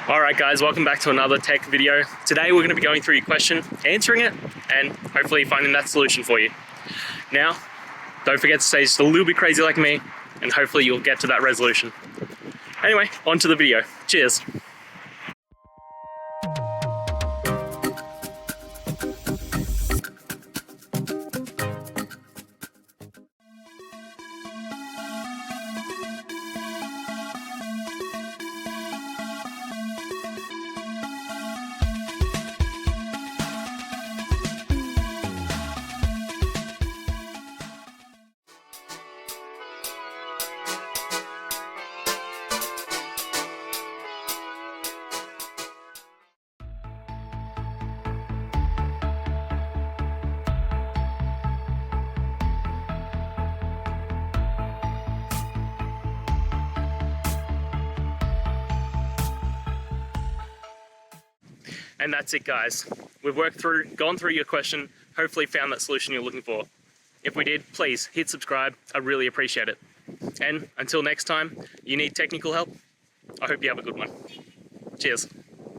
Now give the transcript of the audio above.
Alright guys, welcome back to another tech video. Today we're going to be going through your question, answering it, and hopefully finding that solution for you. Now, don't forget to stay just a little bit crazy like me, and hopefully you'll get to that resolution. Anyway, on to the video. Cheers! And that's it guys. We've gone through your question, hopefully found that solution you're looking for. If we did, please hit subscribe, I really appreciate it. And until next time, you need technical help, I hope you have a good one. Cheers.